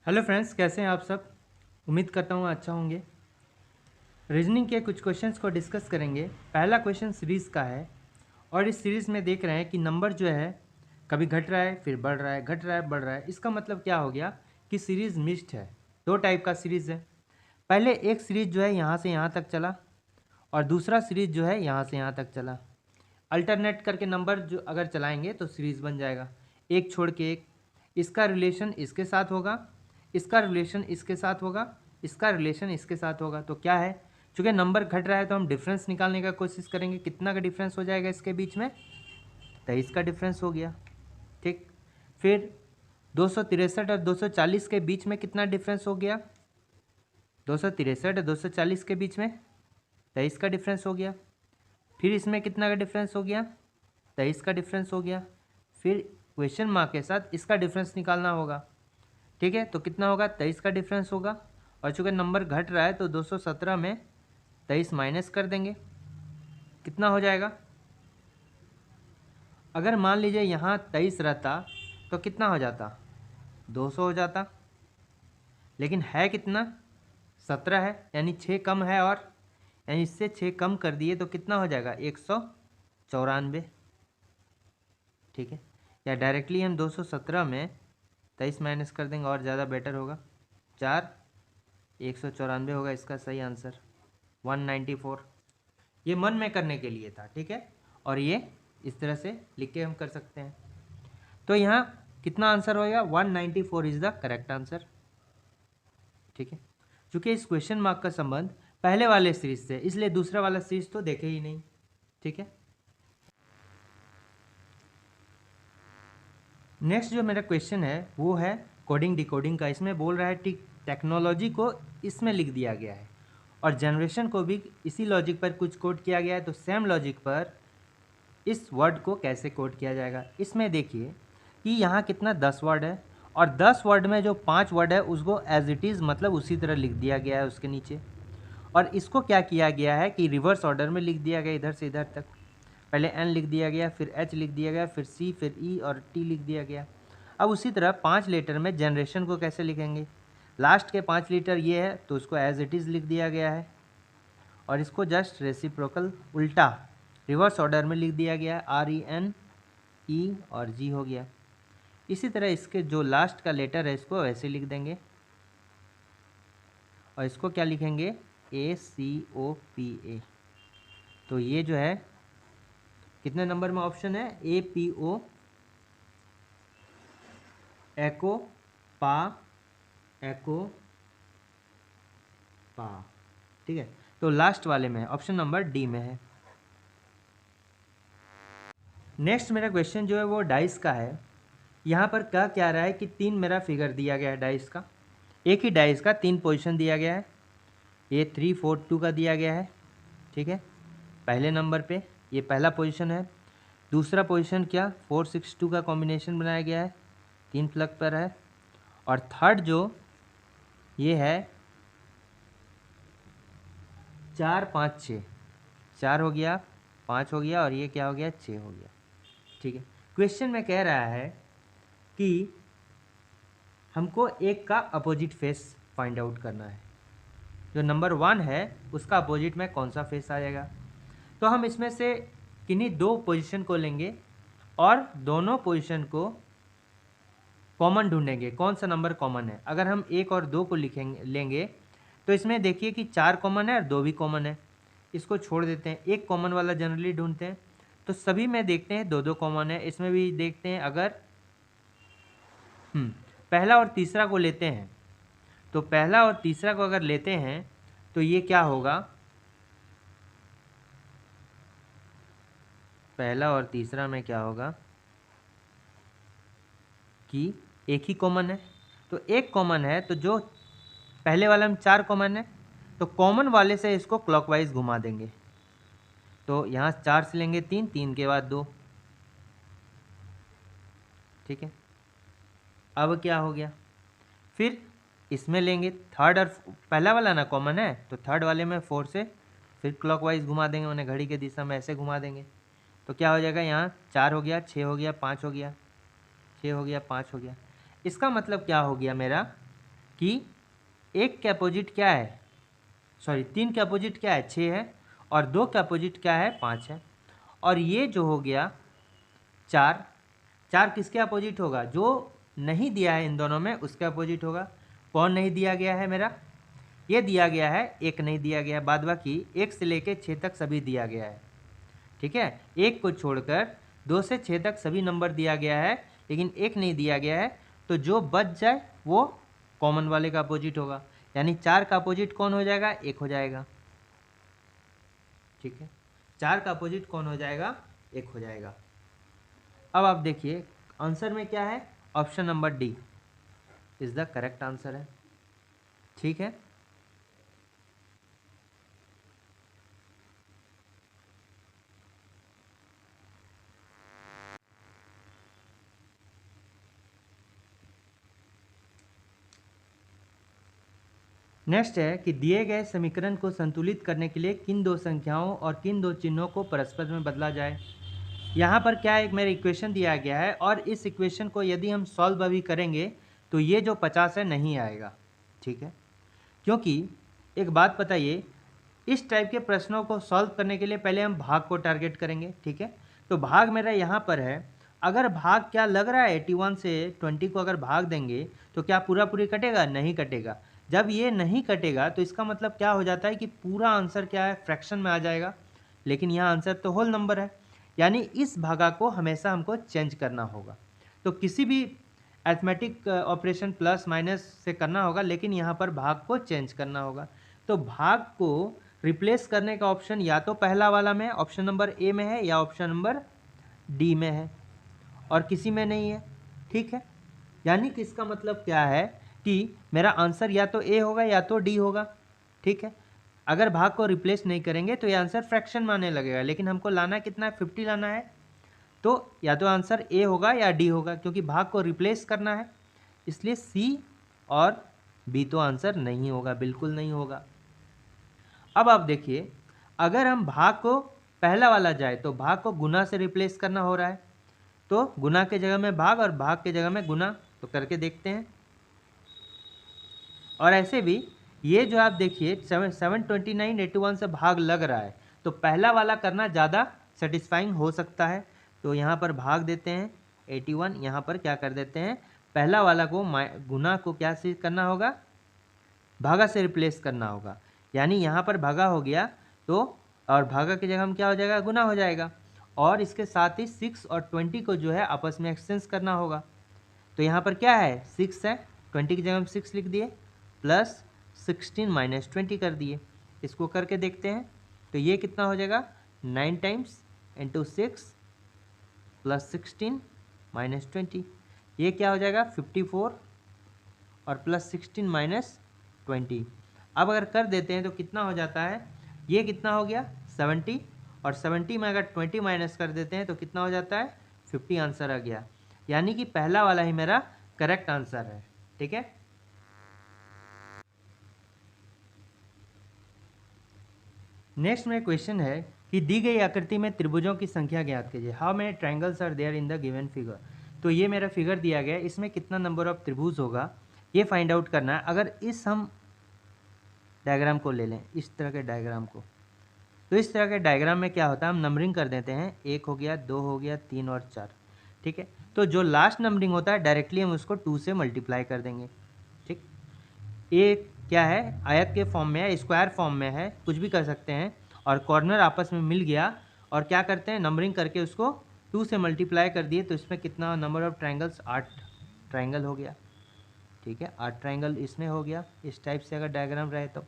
Hello friends, कैसे हैं आप सब। उम्मीद करता हूँ अच्छा होंगे। रीजनिंग के कुछ क्वेश्चंस को डिस्कस करेंगे। पहला क्वेश्चन सीरीज़ का है और इस सीरीज़ में देख रहे हैं कि नंबर जो है कभी घट रहा है फिर बढ़ रहा है, घट रहा है बढ़ रहा है। इसका मतलब क्या हो गया कि सीरीज़ मिक्स्ड है। दो टाइप का सीरीज़ है। पहले एक सीरीज़ जो है यहाँ से यहाँ तक चला और दूसरा सीरीज़ जो है यहाँ से यहाँ तक चला। अल्टरनेट करके नंबर जो अगर चलाएंगे तो सीरीज़ बन जाएगा, एक छोड़ के एक। इसका रिलेशन इसके साथ होगा, इसका रिलेशन इसके साथ होगा, इसका रिलेशन इसके साथ होगा। तो क्या है, चूँकि नंबर घट रहा है तो हम डिफरेंस निकालने का कोशिश करेंगे। कितना का डिफरेंस हो जाएगा इसके बीच में? 23 का डिफरेंस हो गया। ठीक, फिर 263 और 240 के बीच में कितना डिफरेंस हो गया? 263 और 240 के बीच में 23 का डिफरेंस हो गया। फिर इसमें कितना का डिफरेंस हो गया? 23 का डिफरेंस हो गया। फिर क्वेश्चन मार्क के साथ इसका डिफरेंस निकालना होगा। ठीक है, तो कितना होगा? 23 का डिफरेंस होगा। और चूँकि नंबर घट रहा है तो 217 में 23 माइनस कर देंगे। कितना हो जाएगा? अगर मान लीजिए यहाँ 23 रहता तो कितना हो जाता? 200 हो जाता। लेकिन है कितना? 17 है, यानी 6 कम है। और यानी इससे 6 कम कर दिए तो कितना हो जाएगा? 194। ठीक है, या डायरेक्टली हम 217 में 23 माइनस कर देंगे और ज़्यादा बेटर होगा। 4 194 होगा इसका सही आंसर, 194। ये मन में करने के लिए था, ठीक है। और ये इस तरह से लिख के हम कर सकते हैं। तो यहाँ कितना आंसर होगा? 194 इज़ द करेक्ट आंसर। ठीक है, चूँकि इस क्वेश्चन मार्क का संबंध पहले वाले सीरीज से, इसलिए दूसरा वाला सीरीज तो देखे ही नहीं। ठीक है, नेक्स्ट जो मेरा क्वेश्चन है वो है कोडिंग डिकोडिंग का। इसमें बोल रहा है टेक्नोलॉजी को इसमें लिख दिया गया है और जनरेशन को भी इसी लॉजिक पर कुछ कोड किया गया है। तो सेम लॉजिक पर इस वर्ड को कैसे कोड किया जाएगा? इसमें देखिए कि यहाँ कितना 10 वर्ड है और 10 वर्ड में जो 5 वर्ड है उसको एज इट इज़ मतलब उसी तरह लिख दिया गया है उसके नीचे। और इसको क्या किया गया है कि रिवर्स ऑर्डर में लिख दिया गया, इधर से इधर तक। पहले एन लिख दिया गया, फिर एच लिख दिया गया, फिर सी, फिर ई और टी लिख दिया गया। अब उसी तरह 5 लेटर में जनरेशन को कैसे लिखेंगे? लास्ट के 5 लेटर ये है तो उसको एज इट इज़ लिख दिया गया है और इसको जस्ट रेसिप्रोकल उल्टा रिवर्स ऑर्डर में लिख दिया गया, आर ई एन ई और जी हो गया। इसी तरह इसके जो लास्ट का लेटर है इसको वैसे लिख देंगे और इसको क्या लिखेंगे? ए सी ओ पी ए। तो ये जो है कितने नंबर में ऑप्शन है? ए पी ओ, एको पा, एको पा। ठीक है, तो लास्ट वाले में है, ऑप्शन नंबर डी में है। नेक्स्ट मेरा क्वेश्चन जो है वो डाइस का है। यहाँ पर क्या रहा है कि 3 मेरा फिगर दिया गया है डाइस का। एक ही डाइस का 3 पोजीशन दिया गया है। ये 3 4 2 का दिया गया है। ठीक है, पहले नंबर पे ये पहला पोजीशन है। दूसरा पोजीशन क्या? 4 6 2 का कॉम्बिनेशन बनाया गया है, 3 प्लग पर है। और थर्ड जो ये है 4 5 6, 4 हो गया, 5 हो गया और ये क्या हो गया? 6 हो गया। ठीक है, क्वेश्चन में कह रहा है कि हमको एक का अपोजिट फेस फाइंड आउट करना है। जो नंबर 1 है उसका अपोजिट में कौन सा फेस आ जाएगा? तो हम इसमें से किन्हीं 2 पोजीशन को लेंगे और दोनों पोजीशन को कॉमन ढूंढेंगे, कौन सा नंबर कॉमन है। अगर हम 1 और 2 को लेंगे तो इसमें देखिए कि 4 कॉमन है और 2 भी कॉमन है। इसको छोड़ देते हैं, एक कॉमन वाला जनरली ढूंढते हैं। तो सभी में देखते हैं 2 2 कॉमन है। इसमें भी देखते हैं, अगर पहला और तीसरा को लेते हैं तो पहला और तीसरा को अगर लेते हैं तो ये क्या होगा? पहला और तीसरा में क्या होगा कि एक ही कॉमन है। तो एक कॉमन है तो जो पहले वाला में 4 कॉमन है तो कॉमन वाले से इसको क्लॉकवाइज घुमा देंगे। तो यहाँ 4 से लेंगे 3, 3 के बाद 2। ठीक है, अब क्या हो गया? फिर इसमें लेंगे थर्ड, और पहला वाला ना कॉमन है तो थर्ड वाले में 4 से फिर क्लॉकवाइज घुमा देंगे, उन्हें घड़ी के दिशा में ऐसे घुमा देंगे। तो क्या हो जाएगा? यहाँ 4 हो गया, 6 हो गया, 5 हो गया, 6 हो गया, 5 हो गया। इसका मतलब क्या हो गया मेरा कि एक के अपोजिट क्या है, सॉरी 3 के अपोजिट क्या है 6 है, और 2 के अपोजिट क्या है 5 है, और ये जो हो गया 4, 4 किसके अपोजिट होगा, जो नहीं दिया है इन दोनों में उसके अपोजिट होगा। कौन नहीं दिया गया है मेरा, ये दिया गया है, एक नहीं दिया गया है, बाद बाकी 1 से लेके 6 तक सभी दिया गया है, ठीक है। एक को छोड़कर 2 से 6 तक सभी नंबर दिया गया है, लेकिन एक नहीं दिया गया है, तो जो बच जाए वो कॉमन वाले का अपोजिट होगा, यानी 4 का अपोजिट कौन हो जाएगा, 1 हो जाएगा, ठीक है। 4 का अपोजिट कौन हो जाएगा, 1 हो जाएगा। अब आप देखिए आंसर में क्या है, option number D is the correct answer है, ठीक है। नेक्स्ट है कि दिए गए समीकरण को संतुलित करने के लिए किन दो संख्याओं और किन दो चिन्हों को परस्पर में बदला जाए। यहाँ पर क्या एक मेरा इक्वेशन दिया गया है, और इस इक्वेशन को यदि हम सॉल्व अभी करेंगे तो ये जो 50 है नहीं आएगा, ठीक है। क्योंकि एक बात बताइए, इस टाइप के प्रश्नों को सॉल्व करने के लिए पहले हम भाग को टारगेट करेंगे, ठीक है। तो भाग मेरा यहाँ पर है, अगर भाग क्या लग रहा है 81 से 20 को अगर भाग देंगे तो क्या पूरा पूरी कटेगा, नहीं कटेगा। जब ये नहीं कटेगा तो इसका मतलब क्या हो जाता है कि पूरा आंसर क्या है, फ्रैक्शन में आ जाएगा, लेकिन यहाँ आंसर तो होल नंबर है, यानी इस भागा को हमेशा हमको चेंज करना होगा। तो किसी भी अरिथमेटिक ऑपरेशन प्लस माइनस से करना होगा, लेकिन यहाँ पर भाग को चेंज करना होगा। तो भाग को रिप्लेस करने का ऑप्शन या तो पहला वाला में ऑप्शन नंबर ए में है, या ऑप्शन नंबर डी में है, और किसी में नहीं है, ठीक है। यानी कि इसका मतलब क्या है कि मेरा आंसर या तो ए होगा या तो डी होगा, ठीक है। अगर भाग को रिप्लेस नहीं करेंगे तो ये आंसर फ्रैक्शन में आने लगेगा, लेकिन हमको लाना कितना है, 50 लाना है, तो या तो आंसर ए होगा या डी होगा, क्योंकि भाग को रिप्लेस करना है, इसलिए सी और बी तो आंसर नहीं होगा, बिल्कुल नहीं होगा। अब आप देखिए, अगर हम भाग को पहला वाला जाए तो भाग को गुना से रिप्लेस करना हो रहा है, तो गुना के जगह में भाग और भाग के जगह में गुना, तो करके देखते हैं। और ऐसे भी ये जो आप देखिए 72981 से भाग लग रहा है, तो पहला वाला करना ज़्यादा सेटिस्फाइंग हो सकता है, तो यहाँ पर भाग देते हैं 81, यहाँ पर क्या कर देते हैं, पहला वाला को गुना को क्या से करना होगा, भागा से रिप्लेस करना होगा, यानी यहाँ पर भागा हो गया तो, और भागा की जगह हम क्या हो जाएगा, गुना हो जाएगा, और इसके साथ ही 6 और 20 को जो है आपस में एक्सचेंज करना होगा। तो यहाँ पर क्या है, 6 है, 20 की जगह हम 6 लिख दिए, प्लस 16 माइनस 20 कर दिए। इसको करके देखते हैं तो ये कितना हो जाएगा, 9 टाइम्स इंटू 6 प्लस 16 माइनस 20, ये क्या हो जाएगा 54, और प्लस 16 माइनस 20। अब अगर कर देते हैं तो कितना हो जाता है, ये कितना हो गया 70, और 70 में अगर 20 माइनस कर देते हैं तो कितना हो जाता है 50 आंसर आ गया, यानी कि पहला वाला ही मेरा करेक्ट आंसर है, ठीक है। नेक्स्ट में क्वेश्चन है कि दी गई आकृति में त्रिभुजों की संख्या ज्ञात कीजिए। How many triangles are there in the given figure. तो ये मेरा फिगर दिया गया है, इसमें कितना नंबर ऑफ त्रिभुज होगा ये फाइंड आउट करना है। अगर इस हम डायग्राम को ले लें, इस तरह के डायग्राम को, तो इस तरह के डायग्राम में क्या होता है, हम नंबरिंग कर देते हैं, 1 हो गया, 2 हो गया, 3 और 4, ठीक है। तो जो लास्ट नंबरिंग होता है डायरेक्टली हम उसको 2 से मल्टीप्लाई कर देंगे, ठीक। ये क्या है, आयत के फॉर्म में है, स्क्वायर फॉर्म में है, कुछ भी कर सकते हैं, और कॉर्नर आपस में मिल गया, और क्या करते हैं नंबरिंग करके उसको 2 से मल्टीप्लाई कर दिए, तो इसमें कितना नंबर ऑफ ट्रायंगल्स, 8 ट्रायंगल हो गया, ठीक है। 8 ट्रायंगल इसमें हो गया। इस टाइप से अगर डायग्राम रहे तो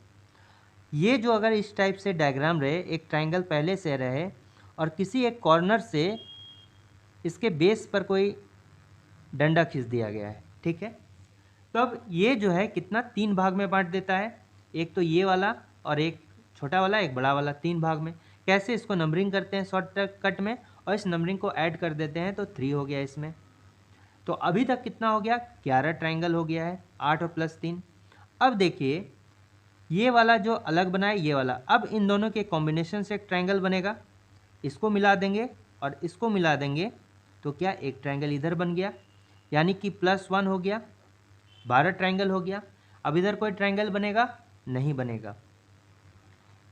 ये जो अगर इस टाइप से डायग्राम रहे, एक ट्रायंगल पहले से रहे और किसी एक कॉर्नर से इसके बेस पर कोई डंडा खींच दिया गया है, ठीक है। तो अब ये जो है कितना 3 भाग में बांट देता है, एक तो ये वाला और एक छोटा वाला, एक बड़ा वाला, 3 भाग में। कैसे, इसको नंबरिंग करते हैं शॉर्ट कट में, और इस नंबरिंग को ऐड कर देते हैं तो 3 हो गया इसमें। तो अभी तक कितना हो गया, 11 ट्रायंगल हो गया है, 8 और प्लस 3। अब देखिए ये वाला जो अलग बना है, ये वाला, अब इन दोनों के कॉम्बिनेशन से एक ट्रायंगल बनेगा, इसको मिला देंगे और इसको मिला देंगे तो क्या एक ट्रायंगल इधर बन गया, यानी कि +1 हो गया, 12 ट्रायंगल हो गया। अब इधर कोई ट्रायंगल बनेगा नहीं बनेगा,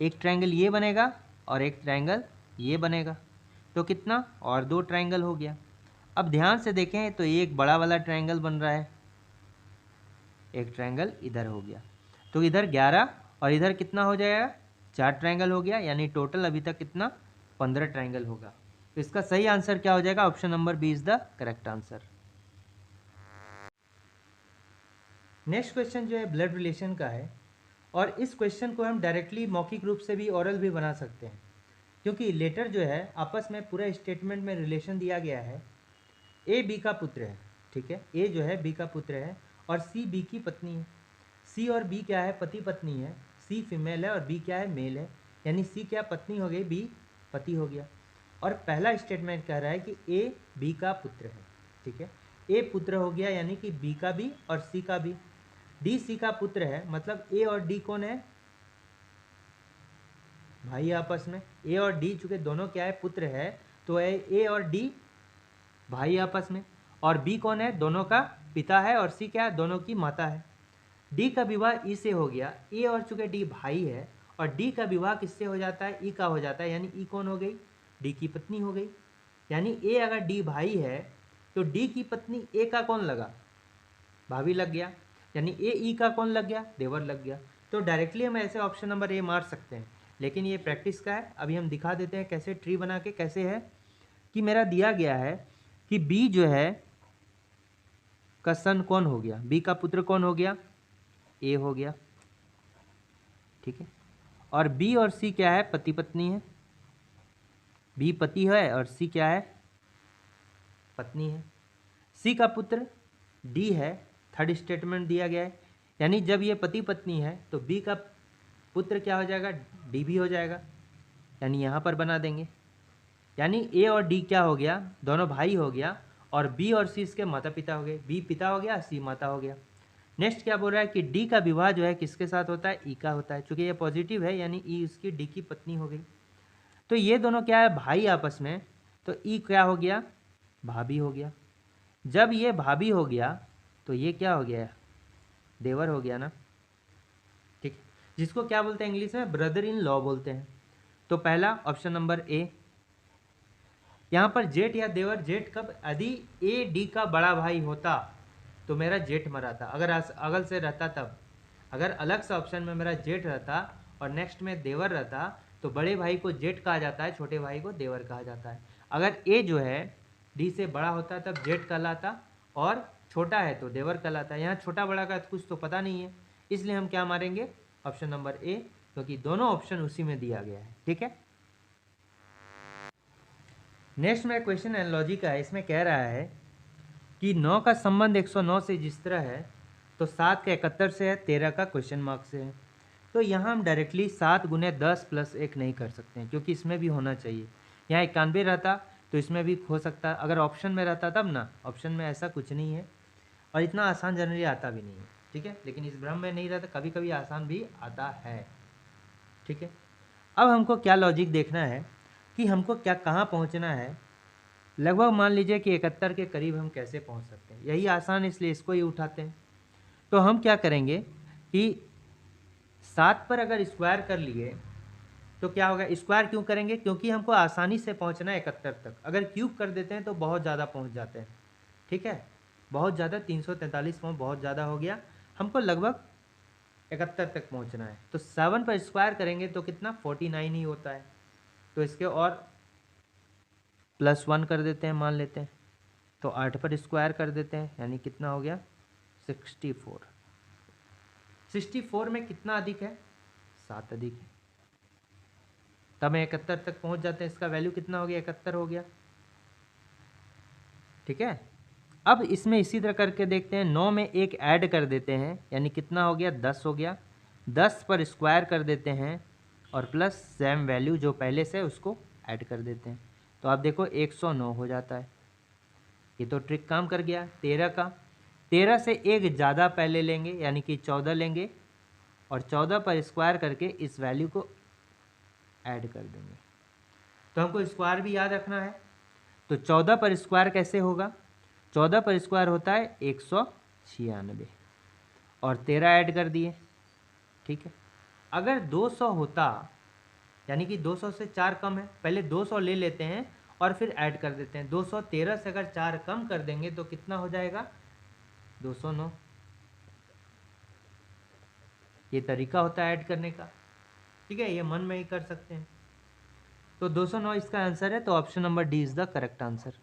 एक ट्रायंगल ये बनेगा और एक ट्रायंगल ये बनेगा, तो कितना और 2 ट्रायंगल हो गया। अब ध्यान से देखें तो ये एक बड़ा वाला ट्रायंगल बन रहा है, एक ट्रायंगल इधर हो गया, तो इधर 11 और इधर कितना हो जाएगा 4 ट्रायंगल हो गया, यानी टोटल अभी तक कितना 15 ट्रायंगल होगा। तो इसका सही आंसर क्या हो जाएगा, option number B is the correct answer. Next question जो है ब्लड रिलेशन का है, और इस क्वेश्चन को हम डायरेक्टली मौखिक रूप से भी ओरल भी बना सकते हैं, क्योंकि लेटर जो है आपस में पूरा स्टेटमेंट में रिलेशन दिया गया है। ए बी का पुत्र है, ठीक है, ए जो है बी का पुत्र है और सी बी की पत्नी है। सी और बी क्या है, पति पत्नी है, सी फीमेल है और बी क्या है, मेल है, यानी सी क्या पत्नी हो गई, बी पति हो गया। और पहला स्टेटमेंट कह रहा है कि ए बी का पुत्र है, ठीक है, ए पुत्र हो गया यानी कि बी का भी और सी का भी। डी सी का पुत्र है, मतलब ए और डी कौन है, भाई आपस में। ए और डी चूंकि दोनों क्या है, पुत्र है, तो ए और डी भाई आपस में। और बी कौन है, दोनों का पिता है, और सी क्या है, दोनों की माता है। डी का विवाह ई से हो गया, ए और चूंकि डी भाई है, और डी का विवाह किससे हो जाता है, ई का हो जाता है, यानी ई कौन हो गई, डी की पत्नी हो गई। यानी ए अगर डी भाई है तो डी की पत्नी ए का कौन लगा, भाभी लग गया, यानी ए ई का कौन लग गया, देवर लग गया। तो डायरेक्टली हम ऐसे ऑप्शन नंबर ए मार सकते हैं, लेकिन ये प्रैक्टिस का है। अभी हम दिखा देते हैं कैसे ट्री बना के। कैसे है कि मेरा दिया गया है कि बी जो है का सन कौन हो गया, बी का पुत्र कौन हो गया, ए हो गया, ठीक है। और बी और सी क्या है, पति पत्नी है, बी पति है और सी क्या है, पत्नी है। सी का पुत्र डी है, थर्ड स्टेटमेंट दिया गया है, यानी जब ये पति पत्नी है तो बी का पुत्र क्या हो जाएगा, डी भी हो जाएगा, यानी यहाँ पर बना देंगे। यानी ए और डी क्या हो गया, दोनों भाई हो गया, और बी और सी इसके माता पिता हो गए, बी पिता हो गया, सी माता हो गया। नेक्स्ट क्या बोल रहा है कि डी का विवाह जो है किसके साथ होता है, ई का होता है, चूंकि ये पॉजिटिव है यानी ई उसकी डी की पत्नी हो गई। तो ये दोनों क्या है, भाई आपस में, तो ई क्या हो गया, भाभी हो गया। जब ये भाभी हो गया तो ये क्या हो गया, देवर हो गया ना, ठीक, जिसको क्या बोलते हैं इंग्लिश में, ब्रदर इन लॉ बोलते हैं। तो पहला ऑप्शन नंबर ए। यहाँ पर जेठ या देवर, जेठ कब, यदि ए डी का बड़ा भाई होता तो मेरा जेठ मरा था, अगर अगल से रहता तब। अगर अलग से ऑप्शन में मेरा जेठ रहता और नेक्स्ट में देवर रहता तो बड़े भाई को जेठ कहा जाता है, छोटे भाई को देवर कहा जाता है। अगर ए जो है डी से बड़ा होता तब जेठ कहलाता, और छोटा है तो देवर कहलाता है। यहाँ छोटा बड़ा का कुछ तो पता नहीं है, इसलिए हम क्या मारेंगे, ऑप्शन नंबर ए, क्योंकि दोनों ऑप्शन उसी में दिया गया है, ठीक है। नेक्स्ट में क्वेश्चन एनालॉजी का है, इसमें कह रहा है कि 9 का संबंध 109 से जिस तरह है तो 7 का 71 से है, 13 का क्वेश्चन मार्क से है। तो यहाँ हम डायरेक्टली 7 गुने 10 प्लस 1 नहीं कर सकते हैं, क्योंकि इसमें भी होना चाहिए। यहाँ 91 रहता तो इसमें भी हो सकता, अगर ऑप्शन में रहता तब ना, ऑप्शन में ऐसा कुछ नहीं है और इतना आसान जनरली आता भी नहीं है, ठीक है, लेकिन इस भ्रम में नहीं रहता, कभी कभी आसान भी आता है, ठीक है। अब हमको क्या लॉजिक देखना है कि हमको क्या कहाँ पहुँचना है। लगभग मान लीजिए कि 71 के करीब हम कैसे पहुँच सकते हैं, यही आसान, इसलिए इसको ही उठाते हैं। तो हम क्या करेंगे कि 7 पर अगर स्क्वायर कर लिए तो क्या होगा, स्क्वायर क्यों करेंगे, क्योंकि हमको आसानी से पहुंचना है 71 तक। अगर क्यूब कर देते हैं तो बहुत ज़्यादा पहुंच जाते हैं, ठीक है, बहुत ज़्यादा, 343 पॉइंट बहुत ज़्यादा हो गया, हमको लगभग 71 तक पहुंचना है। तो 7 पर स्क्वायर करेंगे तो कितना 49 ही होता है, तो इसके और +1 कर देते हैं, मान लेते हैं, तो 8 पर स्क्वायर कर देते हैं, यानी कितना हो गया 64। 64 में कितना अधिक है, 7 अधिक है, तब हम 71 तक पहुंच जाते हैं। इसका वैल्यू कितना हो गया, 71 हो गया, ठीक है। अब इसमें इसी तरह करके देखते हैं, 9 में एक ऐड कर देते हैं, यानी कितना हो गया 10 हो गया, 10 पर स्क्वायर कर देते हैं और प्लस सेम वैल्यू जो पहले से उसको ऐड कर देते हैं, तो आप देखो 109 हो जाता है। ये तो ट्रिक काम कर गया। 13 का, 13 से एक ज़्यादा पहले लेंगे, यानी कि 14 लेंगे और 14 पर स्क्वायर करके इस वैल्यू को ऐड कर देंगे। तो हमको स्क्वायर भी याद रखना है, तो 14 पर स्क्वायर कैसे होगा, 14 पर स्क्वायर होता है 196, और 13 ऐड कर दिए, ठीक है। अगर 200 होता, यानी कि 200 से 4 कम है, पहले 200 ले लेते हैं और फिर ऐड कर देते हैं। 213 से अगर 4 कम कर देंगे तो कितना हो जाएगा? 209। ये तरीका होता है ऐड करने का, ठीक है, ये मन में ही कर सकते हैं। तो 209 इसका आंसर है, तो option number D is the correct answer.